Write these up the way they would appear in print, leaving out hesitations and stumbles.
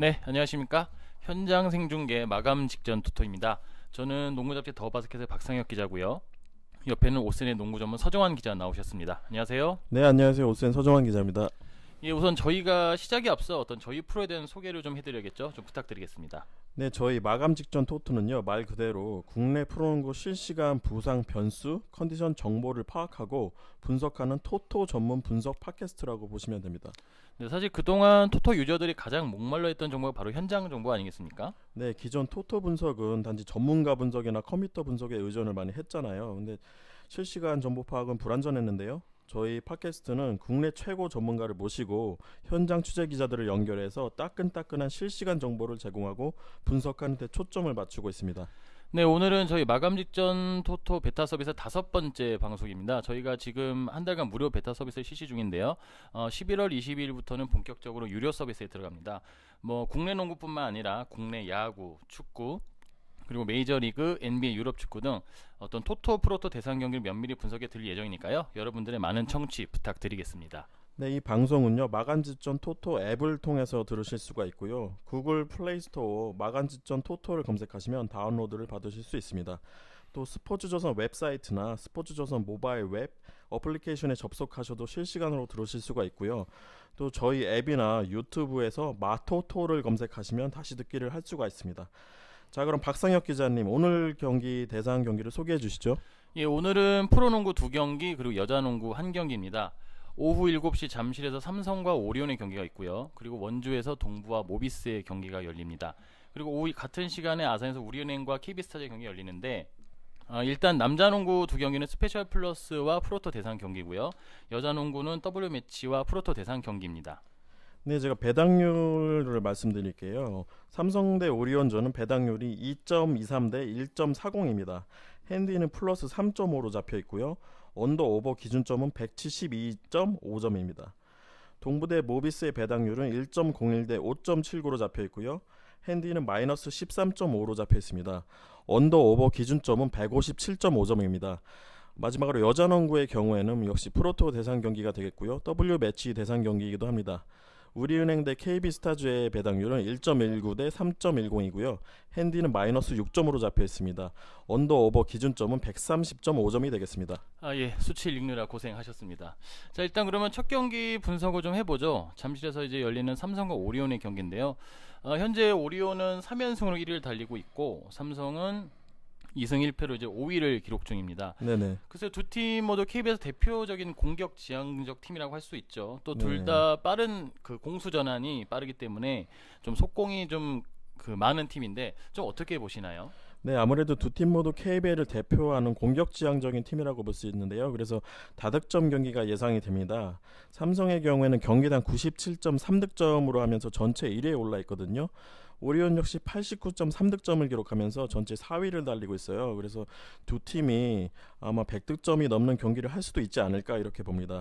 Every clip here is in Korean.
네, 안녕하십니까. 현장 생중계 마감 직전 토토입니다. 저는 농구잡지 더 바스켓의 박상혁 기자고요. 옆에는 오센의 농구 전문 서정환 기자 나오셨습니다. 안녕하세요. 네, 안녕하세요. 오센 서정환 기자입니다. 예, 우선 저희가 시작에 앞서 어떤 저희 프로에 대한 소개를 좀 해드려야겠죠. 좀 부탁드리겠습니다. 네, 저희 마감 직전 토토는요, 말 그대로 국내 프로농구 실시간 부상 변수, 컨디션 정보를 파악하고 분석하는 토토 전문 분석 팟캐스트라고 보시면 됩니다. 네, 사실 그동안 토토 유저들이 가장 목말라 했던 정보가 바로 현장 정보 아니겠습니까? 네, 기존 토토 분석은 단지 전문가 분석이나 컴퓨터 분석에 의존을 많이 했잖아요. 근데 실시간 정보 파악은 불완전했는데요. 저희 팟캐스트는 국내 최고 전문가를 모시고 현장 취재 기자들을 연결해서 따끈따끈한 실시간 정보를 제공하고 분석하는 데 초점을 맞추고 있습니다. 네, 오늘은 저희 마감 직전 토토 베타 서비스 5번째 방송입니다. 저희가 지금 한 달간 무료 베타 서비스를 실시 중인데요. 11월 22일부터는 본격적으로 유료 서비스에 들어갑니다. 뭐 국내 농구뿐만 아니라 국내 야구, 축구, 그리고 메이저리그, NBA 유럽 축구 등 어떤 토토 프로토 대상 경기를 면밀히 분석해 드릴 예정이니까요. 여러분들의 많은 청취 부탁드리겠습니다. 네, 이 방송은요, 마감 직전 토토 앱을 통해서 들으실 수가 있고요. 구글 플레이 스토어 마감 직전 토토를 검색하시면 다운로드를 받으실 수 있습니다. 또 스포츠조선 웹사이트나 스포츠조선 모바일 웹 어플리케이션에 접속하셔도 실시간으로 들으실 수가 있고요. 또 저희 앱이나 유튜브에서 마토토를 검색하시면 다시 듣기를 할 수가 있습니다. 자, 그럼 박상혁 기자님, 오늘 경기 대상 경기를 소개해 주시죠. 예, 오늘은 프로농구 2경기 그리고 여자농구 1경기입니다. 오후 7시 잠실에서 삼성과 오리온의 경기가 있고요. 그리고 원주에서 동부와 모비스의 경기가 열립니다. 그리고 오후 같은 시간에 아산에서 우리은행과 KB스타즈의 경기가 열리는데 일단 남자농구 2경기는 스페셜 플러스와 프로토 대상 경기고요. 여자농구는 W매치와 프로토 대상 경기입니다. 네, 제가 배당률을 말씀드릴게요. 삼성 대 오리온전은 배당률이 2.23 대 1.40입니다. 핸디는 플러스 3.5로 잡혀 있고요. 언더 오버 기준점은 172.5점입니다. 동부 대 모비스의 배당률은 1.01 대 5.79로 잡혀 있고요. 핸디는 마이너스 13.5로 잡혀 있습니다. 언더 오버 기준점은 157.5점입니다. 마지막으로 여자농구의 경우에는 역시 프로토 대상 경기가 되겠고요. W매치 대상 경기이기도 합니다. 우리은행 대 KB스타즈의 배당률은 1.19 대 3.10이고요. 핸디는 마이너스 6점으로 잡혀 있습니다. 언더 오버 기준점은 130.5점이 되겠습니다. 예, 수치 읽느라 고생하셨습니다. 자, 일단 그러면 첫 경기 분석을 좀 해보죠. 잠실에서 이제 열리는 삼성과 오리온의 경기인데요. 현재 오리온은 3연승으로 1위를 달리고 있고 삼성은 2승 1패로 이제 5위를 기록 중입니다. 네네. 글쎄요, 두 팀 모두 KBS 대표적인 공격 지향적 팀이라고 할 수 있죠. 또 둘 네. 다 빠른 그 공수 전환이 빠르기 때문에 좀 속공이 좀 그 많은 팀인데 좀 어떻게 보시나요? 네, 아무래도 두 팀 모두 KBL을 대표하는 공격지향적인 팀이라고 볼 수 있는데요. 그래서 다득점 경기가 예상이 됩니다. 삼성의 경우에는 경기당 97.3득점으로 하면서 전체 1위에 올라 있거든요. 오리온 역시 89.3득점을 기록하면서 전체 4위를 달리고 있어요. 그래서 두 팀이 아마 100득점이 넘는 경기를 할 수도 있지 않을까 이렇게 봅니다.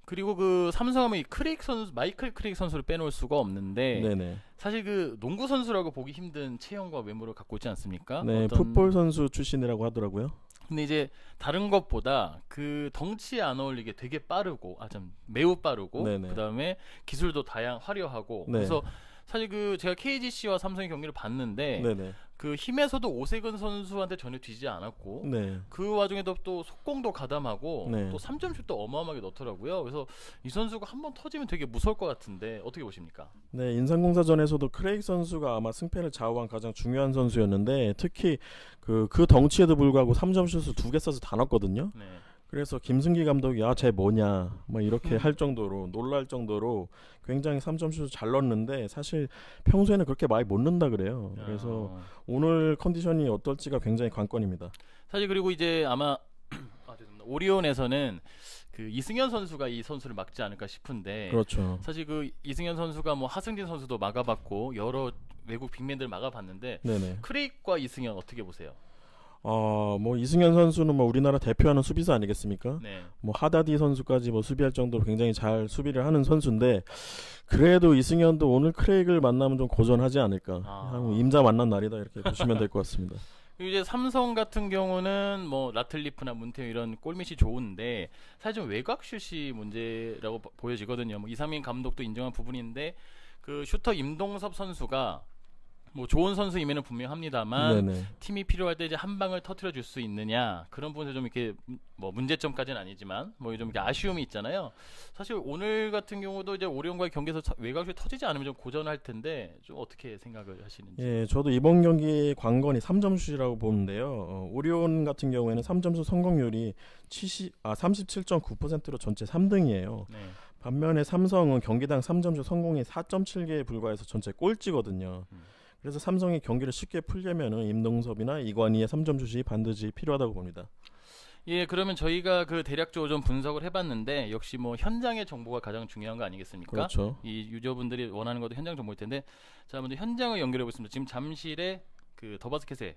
그리고 그 삼성하면 이 크레익 선수, 마이클 크레익 선수를 빼놓을 수가 없는데 네네. 사실 그 농구 선수라고 보기 힘든 체형과 외모를 갖고 있지 않습니까? 네, 풋볼 선수 출신이라고 하더라고요. 근데 이제 다른 것보다 그 덩치에 안 어울리게 되게 빠르고 좀 매우 빠르고 네네. 그다음에 기술도 화려하고 네. 그래서 사실 그 제가 KGC와 삼성의 경기를 봤는데 네네. 그 힘에서도 오세근 선수한테 전혀 뒤지지 않았고 네. 그 와중에도 또 속공도 가담하고 네. 또 3점슛도 어마어마하게 넣더라고요. 그래서 이 선수가 한번 터지면 되게 무서울 것 같은데 어떻게 보십니까? 네, 인삼공사전에서도 크레이크 선수가 아마 승패를 좌우한 가장 중요한 선수였는데 특히 그 덩치에도 불구하고 3점슛을 2개 써서 다 넣었거든요. 네. 그래서 김승기 감독이 쟤 뭐냐 막 이렇게 할 정도로 놀랄 정도로 굉장히 3점슛을 잘 넣었는데 사실 평소에는 그렇게 많이 못 넣는다 그래요. 그래서 오늘 컨디션이 어떨지가 굉장히 관건입니다. 사실 그리고 이제 아마 죄송합니다. 오리온에서는 그 이승현 선수가 이 선수를 막지 않을까 싶은데 그렇죠. 사실 그 이승현 선수가 뭐 하승진 선수도 막아봤고 여러 외국 빅맨들 막아봤는데 네네. 크레익과 이승현 어떻게 보세요? 뭐 이승현 선수는 뭐 우리나라 대표하는 수비수 아니겠습니까? 네. 뭐 하다디 선수까지 뭐 수비할 정도로 굉장히 잘 수비를 하는 선수인데 그래도 이승현도 오늘 크레이그를 만나면 좀 고전하지 않을까. 임자 만난 날이다 이렇게 보시면 될 것 같습니다. 그리고 이제 삼성 같은 경우는 뭐 라틀리프나 문태영 이런 골밑이 좋은데 사실 좀 외곽 슛이 문제라고 보여지거든요. 뭐 이상민 감독도 인정한 부분인데 그 슈터 임동섭 선수가 뭐 좋은 선수임에는 분명합니다만 네네. 팀이 필요할 때 이제 한 방을 터트려 줄 수 있느냐 그런 부분에서 좀 이렇게 뭐 문제점까지는 아니지만 뭐 좀 이렇게 아쉬움이 있잖아요. 사실 오늘 같은 경우도 이제 오리온과의 경기에서 외곽슛이 터지지 않으면 좀 고전할 텐데 좀 어떻게 생각을 하시는지. 예, 저도 이번 경기 관건이 3점슛이라고 보는데요. 오리온 같은 경우에는 3점슛 성공률이 37.9%로 전체 3등이에요. 네. 반면에 삼성은 경기당 3점슛 성공이 4.7개에 불과해서 전체 꼴찌거든요. 그래서 삼성이 경기를 쉽게 풀려면은 임동섭이나 이관희의 3점슛이 반드시 필요하다고 봅니다. 예, 그러면 저희가 그 대략적으로 좀 분석을 해봤는데 역시 뭐 현장의 정보가 가장 중요한 거 아니겠습니까? 그렇죠. 이 유저분들이 원하는 것도 현장 정보일 텐데, 자 먼저 현장을 연결해 보겠습니다. 지금 잠실에 그 더바스켓에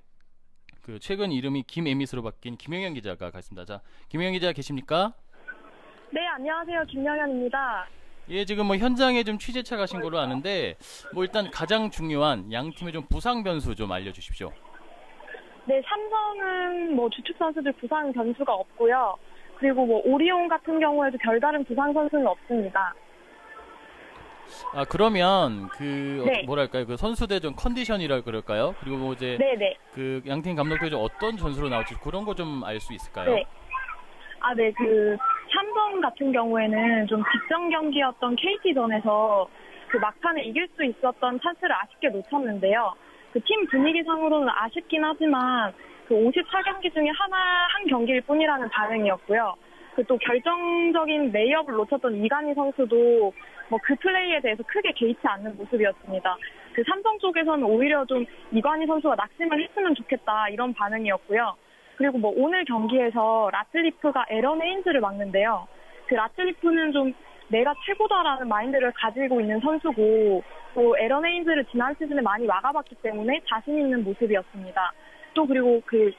그 최근 이름이 김에밋으로 바뀐 김영현 기자가 가 있습니다. 자, 김영현 기자 계십니까? 네, 안녕하세요. 김영현입니다. 예, 지금 뭐 현장에 좀 취재차 가신 걸로 아는데, 뭐 일단 가장 중요한 양 팀의 좀 부상 변수 좀 알려주십시오. 네, 삼성은 뭐 주축 선수들 부상 변수가 없고요. 그리고 뭐 오리온 같은 경우에도 별다른 부상 선수는 없습니다. 아, 그러면 그 네. 뭐랄까요, 그 선수들 좀 컨디션이라 그럴까요? 그리고 뭐 이제 네네. 그 양팀 감독들이 좀 어떤 전술로 나올지 그런 거 좀 알 수 있을까요? 네. 아, 네. 그 삼성 같은 경우에는 좀 직전 경기였던 KT전에서 그 막판에 이길 수 있었던 찬스를 아쉽게 놓쳤는데요. 그 팀 분위기상으로는 아쉽긴 하지만 그 54경기 중에 한 경기일 뿐이라는 반응이었고요. 그 또 결정적인 레이업을 놓쳤던 이관희 선수도 뭐 그 플레이에 대해서 크게 개의치 않는 모습이었습니다. 그 삼성 쪽에서는 오히려 좀 이관희 선수가 낙심을 했으면 좋겠다 이런 반응이었고요. 그리고 뭐 오늘 경기에서 라틀리프가 에런 헤인즈를 막는데요. 그 라틀리프는 좀 내가 최고다라는 마인드를 가지고 있는 선수고 또 에런 헤인즈를 지난 시즌에 많이 막아봤기 때문에 자신 있는 모습이었습니다. 또 그리고 그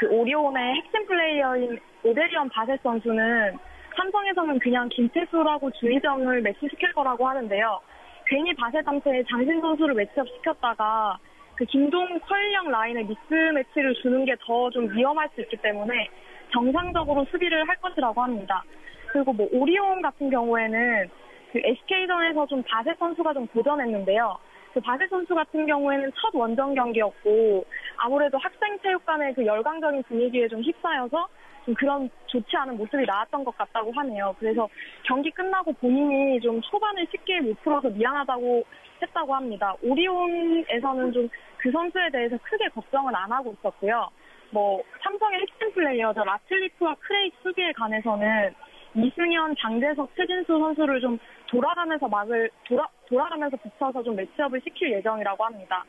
오리온의 핵심 플레이어인 오데리언 바셋 선수는 삼성에서는 그냥 김태수라고 주의점을 매치시킬 거라고 하는데요. 괜히 바셋한테 장신 선수를 매치업시켰다가 그 김동욱 서일영 라인에 미스매치를 주는 게 더 좀 위험할 수 있기 때문에 정상적으로 수비를 할 것이라고 합니다. 그리고 뭐 오리온 같은 경우에는 그 SK전에서 좀 바셋 선수가 좀 도전했는데요. 그 바셋 선수 같은 경우에는 첫 원정 경기였고 아무래도 학생체육관의 그 열광적인 분위기에 좀 휩싸여서 좀 그런 좋지 않은 모습이 나왔던 것 같다고 하네요. 그래서 경기 끝나고 본인이 좀 초반을 쉽게 못 풀어서 미안하다고 했다고 합니다. 오리온에서는 좀 그 선수에 대해서 크게 걱정은 안 하고 있었고요. 뭐 삼성의 핵심 플레이어죠. 라틀리프와 크레이크 수비에 관해서는 이승현, 장재석, 최진수 선수를 좀 돌아가면서 붙여서 좀 매치업을 시킬 예정이라고 합니다.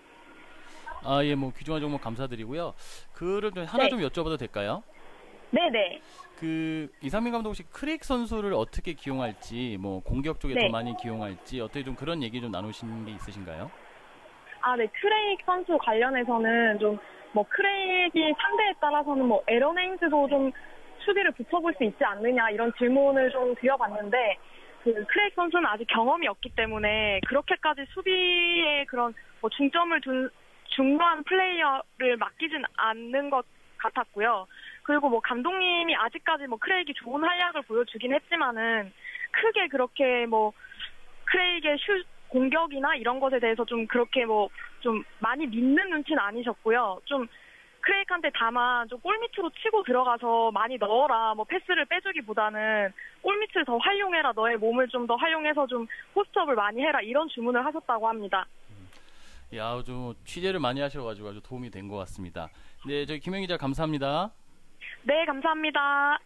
아, 예, 뭐 귀중한 정보 감사드리고요. 그를 좀 하나 네. 좀 여쭤봐도 될까요? 네네. 그 이상민 감독 혹시 크레이크 선수를 어떻게 기용할지, 뭐 공격 쪽에 네. 더 많이 기용할지 어떻게 좀 그런 얘기 좀 나누신 게 있으신가요? 아, 네. 크레이크 선수 관련해서는 좀 뭐 크레이크이 상대에 따라서는 뭐 에런 헤인즈도 좀 수비를 붙여볼 수 있지 않느냐 이런 질문을 좀 드려봤는데 그 크레이크 선수는 아직 경험이 없기 때문에 그렇게까지 수비에 그런 뭐 중점을 둔 중요한 플레이어를 맡기진 않는 것 같았고요. 그리고 뭐 감독님이 아직까지 뭐 크레이크이 좋은 활약을 보여주긴 했지만은 크게 그렇게 뭐 크레이크의 슛 공격이나 이런 것에 대해서 좀 그렇게 뭐 좀 많이 믿는 눈치는 아니셨고요. 좀 크레이크한테 다만 좀 골밑으로 치고 들어가서 많이 넣어라, 뭐 패스를 빼주기보다는 골밑을 더 활용해라, 너의 몸을 좀 더 활용해서 좀 포스트업을 많이 해라 이런 주문을 하셨다고 합니다. 야, 좀 취재를 많이 하셔가지고 아주 도움이 된 것 같습니다. 네, 저희 김영 기자 감사합니다. 네, 감사합니다.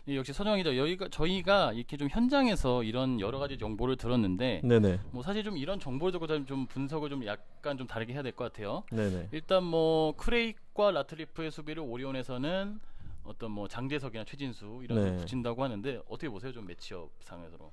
예, 역시 서정 기자, 저희가 이렇게 좀 현장에서 이런 여러 가지 정보를 들었는데, 네네. 뭐 사실 좀 이런 정보를 듣고 좀 분석을 좀 약간 좀 다르게 해야 될 것 같아요. 네네. 일단 뭐 크레이크와 라틀리프의 수비를 오리온에서는 어떤 뭐 장재석이나 최진수 이런 네. 걸 붙인다고 하는데 어떻게 보세요? 좀 매치업 상에서로.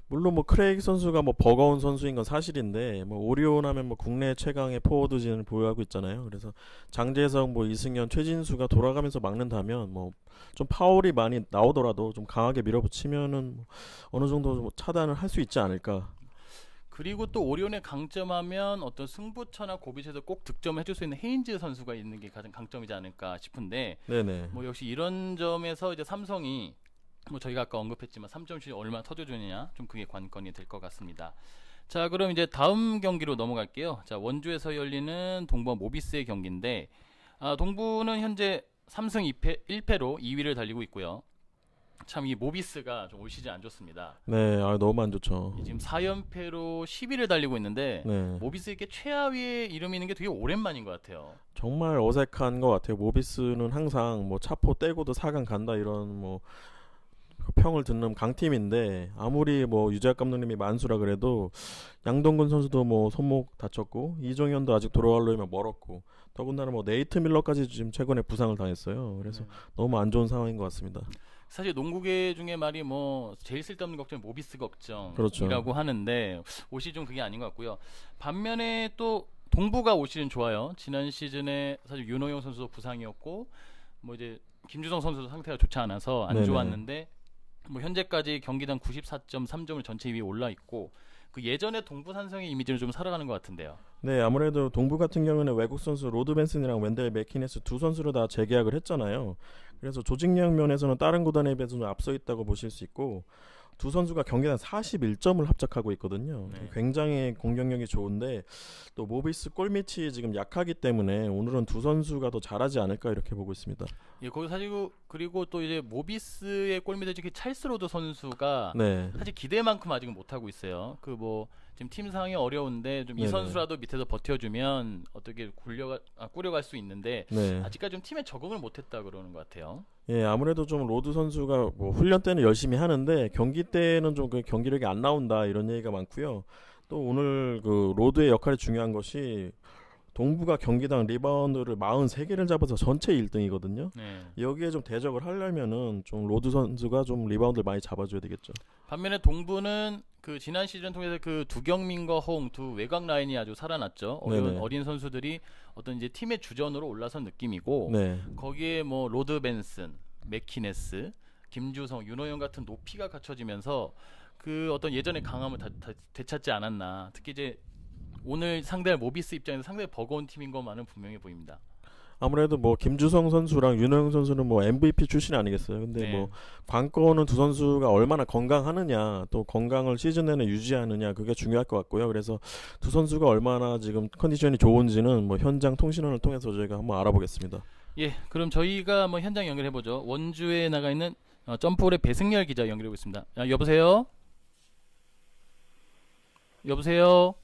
물론 뭐 크레이크 선수가 뭐 버거운 선수인 건 사실인데 뭐 오리온 하면 뭐 국내 최강의 포워드진을 보유하고 있잖아요. 그래서 장재석, 뭐 이승현, 최진수가 돌아가면서 막는다면 뭐 좀 파울이 많이 나오더라도 좀 강하게 밀어붙이면은 뭐 어느 정도 좀 차단을 할 수 있지 않을까. 그리고 또 오리온의 강점하면 어떤 승부처나 고비에서 꼭 득점해줄 수 있는 헤인즈 선수가 있는 게 가장 강점이지 않을까 싶은데, 네네. 뭐 역시 이런 점에서 이제 삼성이 뭐 저희가 아까 언급했지만 3점슛이 얼마나 터져주느냐 좀 그게 관건이 될 것 같습니다. 자, 그럼 이제 다음 경기로 넘어갈게요. 자, 원주에서 열리는 동부와 모비스의 경기인데 동부는 현재 3승 1패로 2위를 달리고 있고요. 참 이 모비스가 좀 올 시즌 안 좋습니다. 네, 너무 안 좋죠. 지금 4연패로 10위를 달리고 있는데 네, 모비스에게 최하위에 이름이 있는 게 되게 오랜만인 것 같아요. 정말 어색한 것 같아요. 모비스는 항상 뭐 차포 떼고도 4강 간다 이런 뭐 평을 듣는 강팀인데 아무리 뭐 유재학 감독님이 만수라 그래도 양동근 선수도 뭐 손목 다쳤고 이종현도 아직 돌아오려면 멀었고 더군다나 뭐 네이트 밀러까지 지금 최근에 부상을 당했어요. 그래서 너무 안 좋은 상황인 것 같습니다. 사실 농구계 중에 말이 뭐 제일 쓸데없는 걱정이 모비스 걱정이라고 그렇죠. 하는데 올 시즌 그게 아닌 것 같고요. 반면에 또 동부가 올 시즌 좋아요. 지난 시즌에 사실 윤호영 선수도 부상이었고 뭐 이제 김주성 선수도 상태가 좋지 않아서 안 네네. 좋았는데 뭐 현재까지 경기당 94.3점을 전체 2위에 올라 있고 그 예전에 동부 산성의 이미지를 좀 살아가는 것 같은데요. 네, 아무래도 동부 같은 경우는 외국 선수 로드 벤슨이랑 웬델 맥키네스 두 선수를 다 재계약을 했잖아요. 그래서 조직력 면에서는 다른 구단에 비해서 좀 앞서 있다고 보실 수 있고 두 선수가 경기당 41점을 합작하고 있거든요. 네. 굉장히 공격력이 좋은데 또 모비스 골밑이 지금 약하기 때문에 오늘은 두 선수가 더 잘하지 않을까 이렇게 보고 있습니다. 예, 거기 사실 그리고 또 이제 모비스의 골밑에 지금 찰스 로드 선수가 네, 사실 기대만큼 아직은 못 하고 있어요. 그 뭐 지금 팀 상황이 어려운데 좀 이 네네. 선수라도 밑에서 버텨주면 어떻게 꾸려갈 수 있는데 네. 아직까지 좀 팀에 적응을 못했다 그러는 것 같아요. 예, 아무래도 좀 로드 선수가 뭐 훈련 때는 열심히 하는데 경기 때는 좀 그 경기력이 안 나온다 이런 얘기가 많고요. 또 오늘 그 로드의 역할이 중요한 것이 동부가 경기당 리바운드를 43개를 잡아서 전체 1등이거든요. 네. 여기에 좀 대적을 하려면은 좀 로드 선수가 좀 리바운드를 많이 잡아줘야 되겠죠. 반면에 동부는 그 지난 시즌 통해서 그 두경민과 허웅 두 외곽 라인이 아주 살아났죠. 네네. 어린 선수들이 어떤 이제 팀의 주전으로 올라선 느낌이고 네, 거기에 뭐 로드 벤슨, 맥키네스, 김주성, 윤호영 같은 높이가 갖춰지면서 그 어떤 예전의 강함을 다 되찾지 않았나. 특히 이제 오늘 상대할 모비스 입장에서 상당히 버거운 팀인 것만은 분명해 보입니다. 아무래도 뭐 김주성 선수랑 윤호영 선수는 뭐 MVP 출신 아니겠어요. 근데 네. 뭐 관건은 두 선수가 얼마나 건강하느냐, 또 건강을 시즌 내내 유지하느냐 그게 중요할 것 같고요. 그래서 두 선수가 얼마나 지금 컨디션이 좋은지는 뭐 현장 통신원을 통해서 저희가 한번 알아보겠습니다. 예, 그럼 저희가 한번 현장 연결해 보죠. 원주에 나가 있는 점프홀의 배승열 기자 연결하고 있습니다. 여보세요? 여보세요?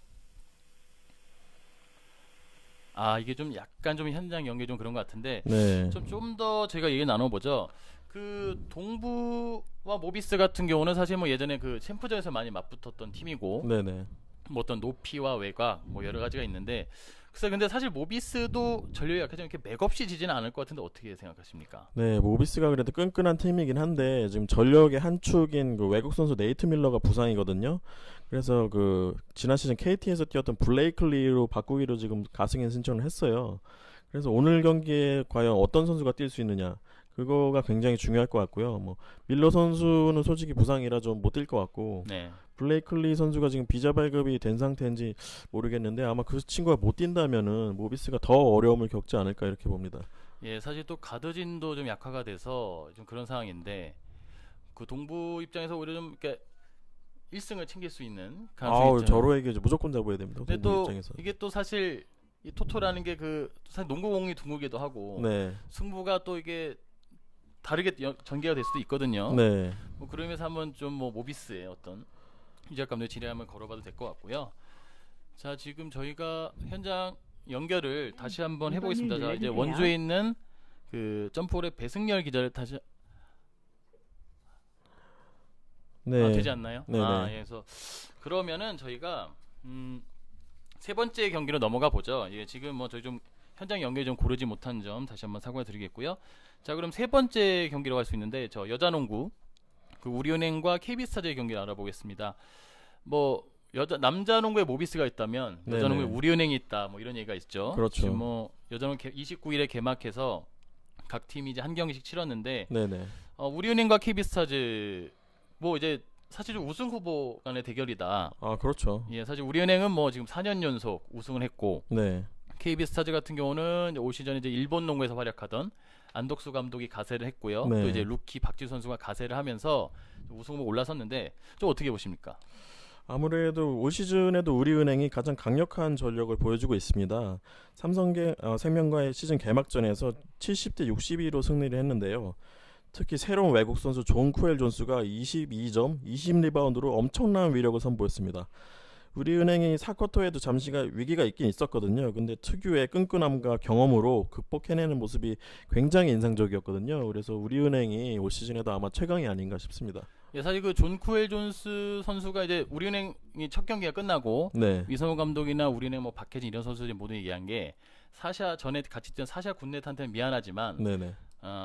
이게 좀 약간 좀 현장 연결 좀 그런 것 같은데 네, 좀 더 저희가 얘기 나눠보죠. 그 동부와 모비스 같은 경우는 사실 뭐 예전에 그 챔프전에서 많이 맞붙었던 팀이고 네네. 뭐 어떤 높이와 외곽 뭐 여러 가지가 있는데 글쎄 근데 사실 모비스도 전력이 약하지만 이렇게 맥없이 지지는 않을 것 같은데 어떻게 생각하십니까? 네, 모비스가 그래도 끈끈한 팀이긴 한데 지금 전력의 한 축인 그 외국 선수 네이트 밀러가 부상이거든요. 그래서 그 지난 시즌 KT에서 뛰었던 블레이클리로 바꾸기로 지금 가승인 신청을 했어요. 그래서 오늘 경기에 과연 어떤 선수가 뛸 수 있느냐 그거가 굉장히 중요할 것 같고요. 뭐 밀러 선수는 솔직히 부상이라 좀 못 뛸 것 같고 네. 블레이클리 선수가 지금 비자 발급이 된 상태인지 모르겠는데 아마 그 친구가 못 뛴다면은 모비스가 더 어려움을 겪지 않을까 이렇게 봅니다. 예, 사실 또 가드진도 좀 약화가 돼서 좀 그런 상황인데 그 동부 입장에서 오히려 좀 이렇게 1승을 챙길 수 있는 가능성이 아우 있죠. 저로에게 이제 무조건 잡아야 됩니다. 근데 동부 또 입장에서. 이게 또 사실 이 토토라는 게 그 사실 농구공이 둥글기도 하고 네, 승부가 또 이게 다르게 전개가 될 수도 있거든요. 네, 뭐 그러면서 한번 좀 뭐 모비스의 어떤 유작 감독의 지뢰 한번 걸어봐도 될 것 같고요. 자, 지금 저희가 현장 연결을 다시 한번 해보겠습니다. 자, 이제 원주에 있는 그 점프홀의 배승열 기자를 다시 네. 되지 않나요? 네네. 예, 그래서 그러면은 저희가 세 번째 경기로 넘어가 보죠. 예, 지금 뭐 저희 좀 현장 연결 좀 고르지 못한 점 다시 한번 사과드리겠고요. 자, 그럼 세 번째 경기로 갈 수 있는데 저 여자농구 그 우리은행과 KB스타즈의 경기를 알아보겠습니다. 뭐 남자농구에 모비스가 있다면 네네. 여자농구에 우리은행이 있다. 뭐 이런 얘기가 있죠. 그렇죠. 지금 뭐 여자농구 29일에 개막해서 각 팀이 이제 한 경기씩 치렀는데 네네. 우리은행과 KB스타즈 뭐 이제 사실 좀 우승 후보 간의 대결이다. 아 그렇죠. 예, 사실 우리은행은 뭐 지금 4년 연속 우승을 했고 네. KB스타즈 같은 경우는 올 시즌 이제 일본 농구에서 활약하던 안덕수 감독이 가세를 했고요. 네. 또 이제 루키 박지수 선수가 가세를 하면서 우승 후보 올라섰는데 좀 어떻게 보십니까? 아무래도 올 시즌에도 우리은행이 가장 강력한 전력을 보여주고 있습니다. 삼성생명과의 시즌 개막전에서 70대 62로 승리를 했는데요. 특히 새로운 외국 선수 존 쿠엘 존스가 22점, 20리바운드로 엄청난 위력을 선보였습니다. 우리은행이 4쿼터에도 잠시가 위기가 있긴 있었거든요. 근데 특유의 끈끈함과 경험으로 극복해내는 모습이 굉장히 인상적이었거든요. 그래서 우리은행이 올 시즌에도 아마 최강이 아닌가 싶습니다. 예, 사실 그 존 쿠엘 존스 선수가 이제 우리은행이 첫 경기가 끝나고 네, 이성우 감독이나 우리은행 뭐 박혜진 이런 선수들이 모두 얘기한 게 사샤 전에 같이 뛰던 사샤 굿넷한테는 미안하지만 네네,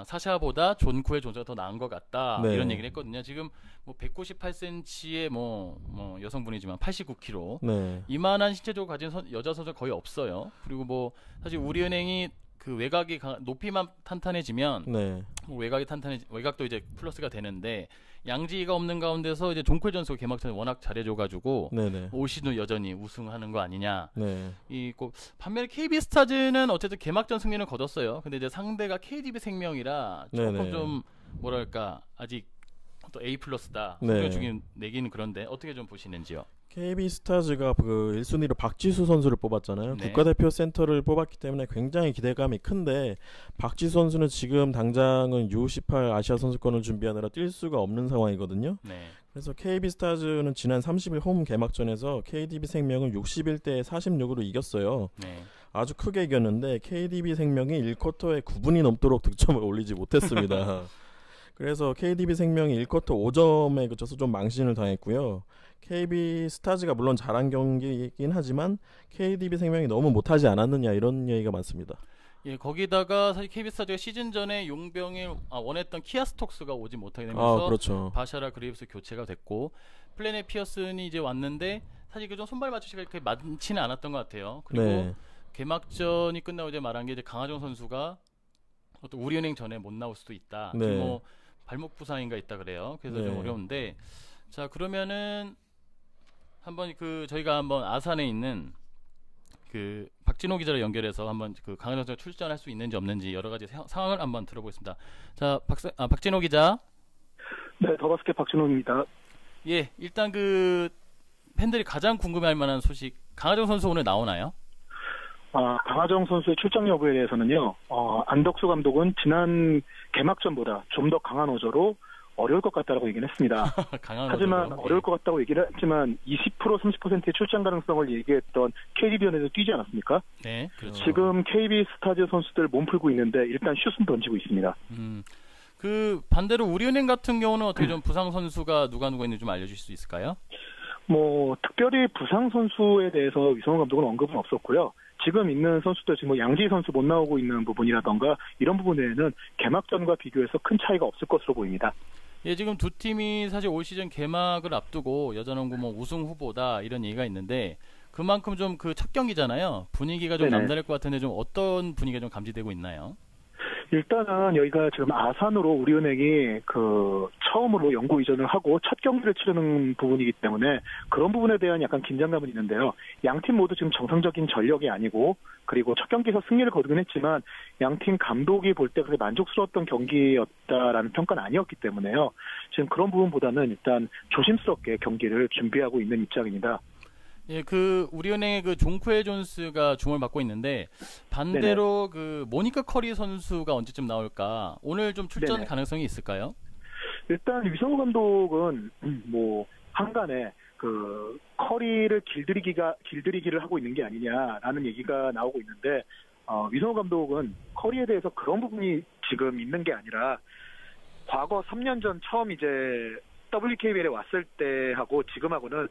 사샤보다 존 쿠엘 존스가 더 나은 것 같다 네. 이런 얘기를 했거든요. 지금 뭐 198cm의 뭐 여성분이지만 89kg 네, 이만한 신체적으로 가진 여자 선수가 거의 없어요. 그리고 뭐 사실 우리은행이 그 외곽이 높이만 탄탄해지면 네, 외곽도 이제 플러스가 되는데 양지가 없는 가운데서 이제 존 쿠엘 존스가 개막전에 워낙 잘해줘가지고 네네, 올 시즌 여전히 우승하는 거 아니냐. 네, 반면에 KB 스타즈는 어쨌든 개막전 승리는 거뒀어요. 근데 이제 상대가 KDB 생명이라 조금 네네. 좀 뭐랄까 아직 또 A 플러스다. 네. 소개 중인 내기는 그런데 어떻게 좀 보시는지요? KB스타즈가 그 1순위로 박지수 선수를 뽑았잖아요. 네. 국가대표 센터를 뽑았기 때문에 굉장히 기대감이 큰데 박지수 선수는 지금 당장은 U18 아시아 선수권을 준비하느라 뛸 수가 없는 상황이거든요. 네. 그래서 KB스타즈는 지난 30일 홈 개막전에서 KDB 생명을 61대 46으로 이겼어요. 네. 아주 크게 이겼는데 KDB 생명이 1쿼터에 9분이 넘도록 득점을 올리지 못했습니다. 그래서 KDB 생명이 1쿼터 5점에 그쳐서 좀 망신을 당했고요. KB 스타즈가 물론 잘한 경기이긴 하지만 KDB 생명이 너무 못하지 않았느냐 이런 얘기가 많습니다. 예, 거기다가 사실 KB 스타즈가 시즌 전에 용병을 원했던 키아 스톡스가 오지 못하게 아 되면서 그렇죠. 바샤라 그레이브스 교체가 됐고 플래넷 피어슨이 이제 왔는데 사실 그 좀 손발 맞추기가 그렇게 많지는 않았던 것 같아요. 그리고 네, 개막전이 끝나고 이제 말한 게 이제 강하정 선수가 또 우리은행 전에 못 나올 수도 있다. 네. 지금 뭐 발목 부상인가 있다 그래요. 그래서 네. 좀 어려운데 자 그러면은 한번 저희가 한번 아산에 있는 그 박진호 기자를 연결해서 한번 그 강하정 선수가 출전할 수 있는지 없는지 여러 가지 상황을 한번 들어보겠습니다. 자 박진호 기자. 네, 더바스켓 박진호입니다. 예, 일단 그 팬들이 가장 궁금해할 만한 소식 강하정 선수 오늘 나오나요? 강하정 선수의 출장 여부에 대해서는요, 안덕수 감독은 지난 개막전보다 좀 더 강한 어조로 어려울 것 같다라고 얘기는 했습니다. 하지만 어조로? 어려울 것 같다고 얘기를 했지만 20% 30%의 출장 가능성을 얘기했던 KDB연에도 뛰지 않았습니까? 네, 그렇죠. 지금 KB 스타즈 선수들 몸 풀고 있는데 일단 슛은 던지고 있습니다. 그 반대로 우리은행 같은 경우는 어떻게 좀 부상 선수가 누가 있는지 좀 알려주실 수 있을까요? 뭐 특별히 부상 선수에 대해서 위성호 감독은 언급은 없었고요. 지금 있는 선수들 지금 뭐 양지 선수 못 나오고 있는 부분이라던가 이런 부분에는 개막전과 비교해서 큰 차이가 없을 것으로 보입니다. 예, 지금 두 팀이 사실 올 시즌 개막을 앞두고 여자농구 뭐 우승 후보다 이런 얘기가 있는데 그만큼 좀 그 첫 경기잖아요. 분위기가 좀 네네. 남다를 것 같은데 좀 어떤 분위기가 좀 감지되고 있나요? 일단은 여기가 지금 아산으로 우리은행이 처음으로 연고 이전을 하고 첫 경기를 치르는 부분이기 때문에 그런 부분에 대한 약간 긴장감은 있는데요. 양팀 모두 지금 정상적인 전력이 아니고 그리고 첫 경기에서 승리를 거두긴 했지만 양팀 감독이 볼 때 그렇게 만족스러웠던 경기였다라는 평가는 아니었기 때문에요. 지금 그런 부분보다는 일단 조심스럽게 경기를 준비하고 있는 입장입니다. 예, 그 우리은행의 그 존쿠엘 존스가 주목을 받고 있는데 반대로 그 모니카 커리 선수가 언제쯤 나올까? 오늘 좀 출전 네네. 가능성이 있을까요? 일단 위성호 감독은 뭐 한간에 그 커리를 길들이기를 하고 있는 게 아니냐라는 얘기가 나오고 있는데 위성호 감독은 커리에 대해서 그런 부분이 지금 있는 게 아니라 과거 3년 전 처음 이제 WKBL에 왔을 때하고 지금하고는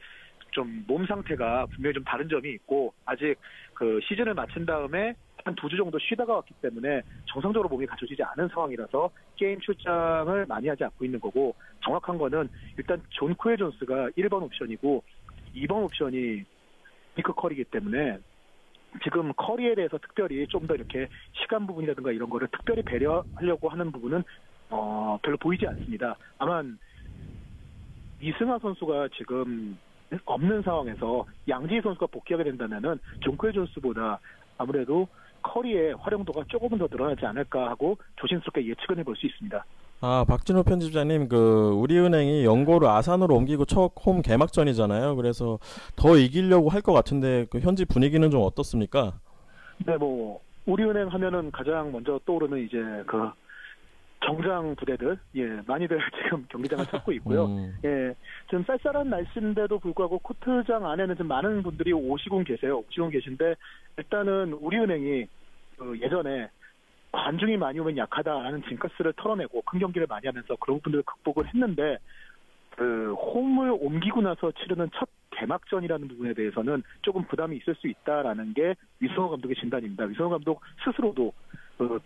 좀 몸 상태가 분명히 좀 다른 점이 있고 아직 그 시즌을 마친 다음에 한 2주 정도 쉬다가 왔기 때문에 정상적으로 몸이 갖춰지지 않은 상황이라서 게임 출장을 많이 하지 않고 있는 거고 정확한 거는 일단 존 쿠엘 존스가 1번 옵션이고 2번 옵션이 니크 커리이기 때문에 지금 커리에 대해서 특별히 좀 더 이렇게 시간 부분이라든가 이런 거를 특별히 배려하려고 하는 부분은 별로 보이지 않습니다. 아마 이승하 선수가 지금 없는 상황에서 양지희 선수가 복귀하게 된다면은 존 쿠엘 존스보다 아무래도 커리의 활용도가 조금은 더 늘어나지 않을까 하고 조심스럽게 예측을 해볼 수 있습니다. 아, 박진호 편집자님, 우리은행이 연고를 아산으로 옮기고 첫 홈 개막전이잖아요. 그래서 더 이기려고 할 것 같은데 현지 분위기는 좀 어떻습니까? 네, 우리은행 하면은 가장 먼저 떠오르는 이제 정장 부대들, 많이들 지금 경기장을 찾고 있고요. 지금 쌀쌀한 날씨인데도 불구하고 코트장 안에는 좀 많은 분들이 오시곤 계신데, 일단은 우리은행이 예전에 관중이 많이 오면 약하다라는 징크스를 털어내고 큰 경기를 많이 하면서 그런 부분들을 극복을 했는데, 홈을 옮기고 나서 치르는 첫 개막전이라는 부분에 대해서는 조금 부담이 있을 수 있다라는 게 위성호 감독의 진단입니다. 위성호 감독 스스로도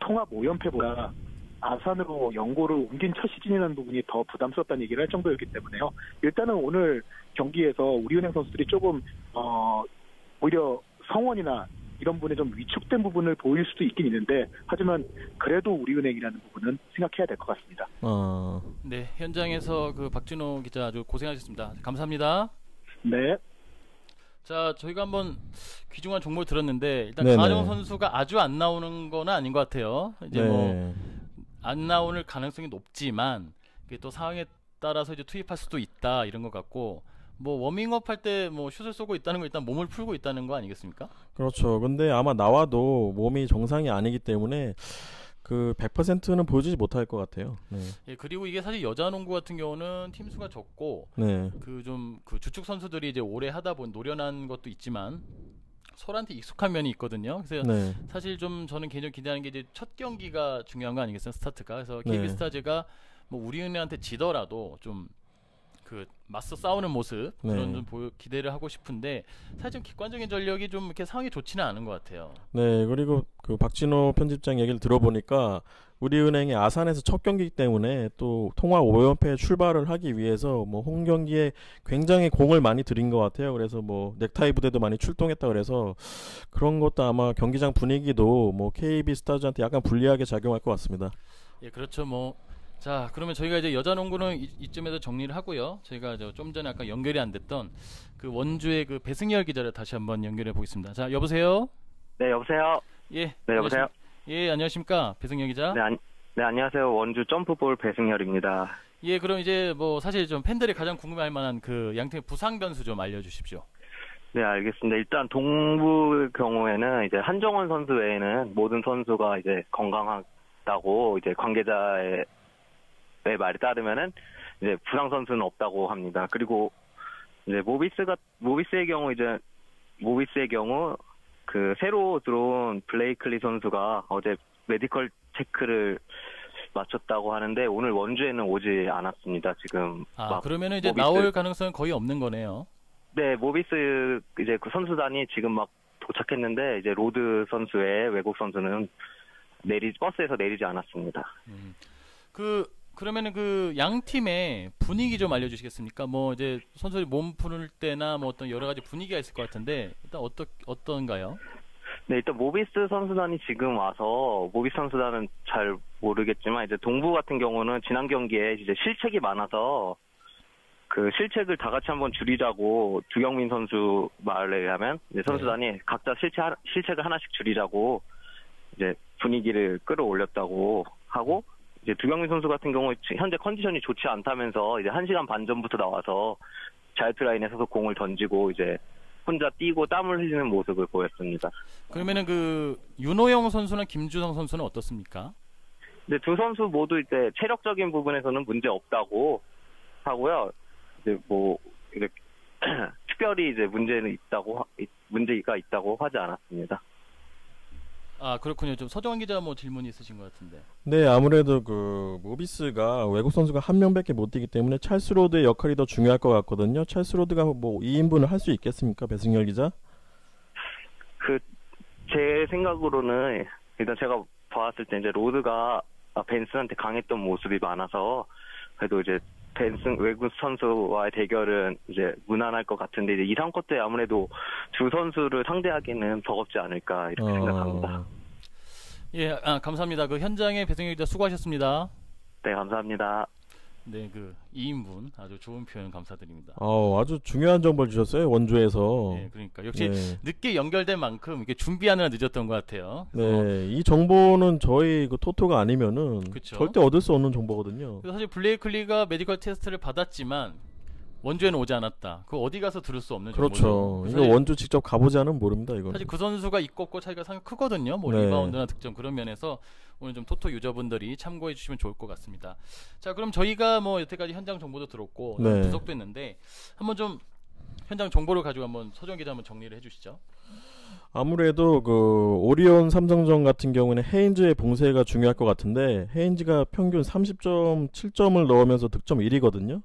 통합 5연패보다 아산으로 연고를 옮긴 첫 시즌이라는 부분이 더 부담스럽다는 얘기를 할 정도였기 때문에요. 일단은 오늘 경기에서 우리은행 선수들이 조금 오히려 성원이나 이런 부분에 좀 위축된 부분을 보일 수도 있긴 있는데, 하지만 그래도 우리은행이라는 부분은 생각해야 될 것 같습니다. 네, 현장에서 박진호 기자 아주 고생하셨습니다. 감사합니다. 네. 자, 저희가 한번 귀중한 정보를 들었는데, 일단 네네. 강하정 선수가 아주 안 나오는 건 아닌 것 같아요. 이제 네. 안 나오는 가능성이 높지만 그게 또 상황에 따라서 이제 투입할 수도 있다 이런 것 같고, 워밍업 할 때 슛을 쏘고 있다는 거 일단 몸을 풀고 있다는 거 아니겠습니까? 그렇죠. 근데 아마 나와도 몸이 정상이 아니기 때문에 100%는 보여주지 못할 것 같아요. 네. 예, 그리고 이게 사실 여자 농구 같은 경우는 팀 수가 적고, 네. 주축 선수들이 이제 오래 하다 보니 노련한 것도 있지만 서로한테 익숙한 면이 있거든요. 그래서 네. 사실 좀 저는 개인적으로 기대하는 게 이제 첫 경기가 중요한 거 아니겠어요? 스타트가. 그래서 네. KB스타즈가 우리은행한테 지더라도 좀 맞서 싸우는 모습 그런 네. 좀 기대를 하고 싶은데, 사실 좀 객관적인 전력이 좀 이렇게 상황이 좋지는 않은 것 같아요. 네, 그리고 박진호 편집장 얘기를 들어보니까 우리은행이 아산에서 첫 경기이기 때문에 또 통화 5연패 출발을 하기 위해서 홈 경기에 굉장히 공을 많이 들인 것 같아요. 그래서 넥타이 부대도 많이 출동했다 그래서 그런 것도 아마 경기장 분위기도 KB 스타즈한테 약간 불리하게 작용할 것 같습니다. 예, 그렇죠. 자, 그러면 저희가 이제 여자 농구는 이쯤에서 정리를 하고요. 저희가 좀 전에 아까 연결이 안 됐던 원주의 배승열 기자를 다시 한번 연결해 보겠습니다. 자, 여보세요? 네, 여보세요? 예. 네, 여보세요? 예, 안녕하십니까? 배승열 기자? 네, 안녕하세요. 원주 점프볼 배승열입니다. 예, 그럼 이제 사실 좀 팬들이 가장 궁금해할 만한 양팀의 부상 변수 좀 알려주십시오. 네, 알겠습니다. 일단 동부 경우에는 이제 한정원 선수 외에는 모든 선수가 이제 건강하다고 이제 관계자의 말에 따르면은 이제 부상 선수는 없다고 합니다. 그리고 이제 모비스의 경우 새로 들어온 블레이클리 선수가 어제 메디컬 체크를 마쳤다고 하는데 오늘 원주에는 오지 않았습니다. 지금. 그러면은 이제 나올 가능성은 거의 없는 거네요. 네, 모비스 이제 선수단이 지금 도착했는데 이제 로드 선수의 외국 선수는 버스에서 내리지 않았습니다. 그러면은 양 팀의 분위기 좀 알려주시겠습니까? 이제 선수들이 몸 푸는 때나 어떤 여러 가지 분위기가 있을 것 같은데 일단 어떤가요? 네, 일단 모비스 선수단이 지금 와서 모비스 선수단은 잘 모르겠지만 이제 동부 같은 경우는 지난 경기에 이제 실책이 많아서 실책을 다 같이 한번 줄이자고 두경민 선수 말에 의하면 이제 선수단이 각자 실책을 하나씩 줄이자고 이제 분위기를 끌어올렸다고 하고, 이제 두경민 선수 같은 경우 현재 컨디션이 좋지 않다면서 이제 1시간 반 전부터 나와서 자유투 라인에 서서 공을 던지고 이제 혼자 뛰고 땀을 흘리는 모습을 보였습니다. 그러면은 윤호영 선수나 김주성 선수는 어떻습니까? 네, 두 선수 모두 이제 체력적인 부분에서는 문제 없다고 하고요. 이제 이렇게 특별히 이제 문제가 있다고 하지 않았습니다. 아, 그렇군요. 좀 서정환 기자 질문이 있으신 것 같은데. 네, 아무래도 모비스가 외국 선수가 한 명밖에 못 뛰기 때문에 찰스 로드의 역할이 더 중요할 것 같거든요. 찰스 로드가 2인분을 할 수 있겠습니까, 배승열 기자? 제 생각으로는 일단 제가 봤을 때 이제 로드가 벤슨한테 강했던 모습이 많아서 그래도 이제 벤슨 외국 선수와의 대결은 이제 무난할 것 같은데 이제 2, 3쿼터에 아무래도 두 선수를 상대하기는 버겁지 않을까 이렇게 생각합니다. 예, 감사합니다. 현장에 배승열 기자 수고하셨습니다. 네, 감사합니다. 네, 그 2인분 아주 좋은 표현 감사드립니다. 아주 중요한 정보를 주셨어요. 원주에서. 네, 그러니까 역시 네. 늦게 연결된 만큼 이게 준비하느라 늦었던 것 같아요. 네, 이 정보는 저희 그 토토가 아니면은 그쵸. 절대 얻을 수 없는 정보거든요. 그래서 사실 블레이클리가 메디컬 테스트를 받았지만 원주에는 오지 않았다. 그거 어디 가서 들을 수 없는 그렇죠. 정보죠. 이거 원주 직접 가보지 않으면 모릅니다. 이거. 사실 그 선수가 있고 없고 차이가 상당히 크거든요. 뭐 네. 리바운드나 득점 그런 면에서 오늘 좀 토토 유저분들이 참고해 주시면 좋을 것 같습니다. 자, 그럼 저희가 뭐 여태까지 현장 정보도 들었고 네. 분석도 했는데 한번 좀 현장 정보를 가지고 한번 서정 기자 한번 정리를 해주시죠. 아무래도 그 오리온 삼성전 같은 경우는 헤인즈의 봉쇄가 중요할 것 같은데 헤인즈가 평균 30.7점을 넣으면서 득점 1위거든요.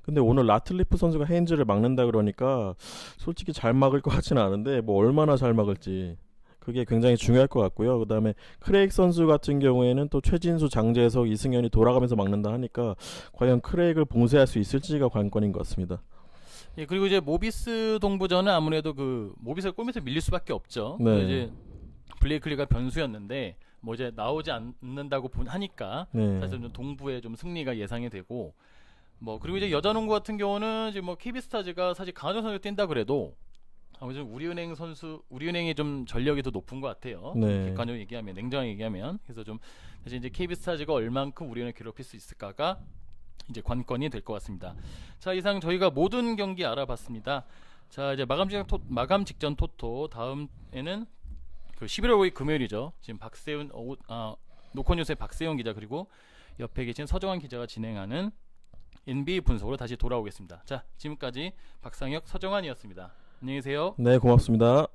근데 오늘 라틀리프 선수가 헤인즈를 막는다 그러니까 솔직히 잘 막을 것 같지는 않은데 뭐 얼마나 잘 막을지 그게 굉장히 중요할 것 같고요. 그 다음에 크레이크 선수 같은 경우에는 또 최진수, 장재석, 이승현이 돌아가면서 막는다 하니까 과연 크레이크를 봉쇄할 수 있을지가 관건인 것 같습니다. 예, 그리고 이제 모비스 동부전은 아무래도 그 모비스가 골밑에 밀릴 수밖에 없죠. 네. 이제 블레이클리가 변수였는데 뭐 이제 나오지 않는다고 하니까 네. 사실 좀 동부의 좀 승리가 예상이 되고 뭐 그리고 이제 여자농구 같은 경우는 이제 뭐 KB스타즈가 사실 강하정 선수가 뛴다 그래도 아무래도 우리은행이 좀 전력이 더 높은 것 같아요. 네. 객관적으로 얘기하면 냉정하게 얘기하면 그래서 좀 사실 이제 KB스타즈가 얼만큼 우리은행을 괴롭힐 수 있을까가 이제 관건이 될 것 같습니다. 자, 이상 저희가 모든 경기 알아봤습니다. 자, 이제 마감 직전 토토 다음에는 그 11월 5일 금요일이죠. 지금 노컷뉴스의 박세훈 기자 그리고 옆에 계신 서정환 기자가 진행하는 NBA 분석으로 다시 돌아오겠습니다. 자, 지금까지 박상혁, 서정환이었습니다. 안녕히 계세요. 네, 고맙습니다.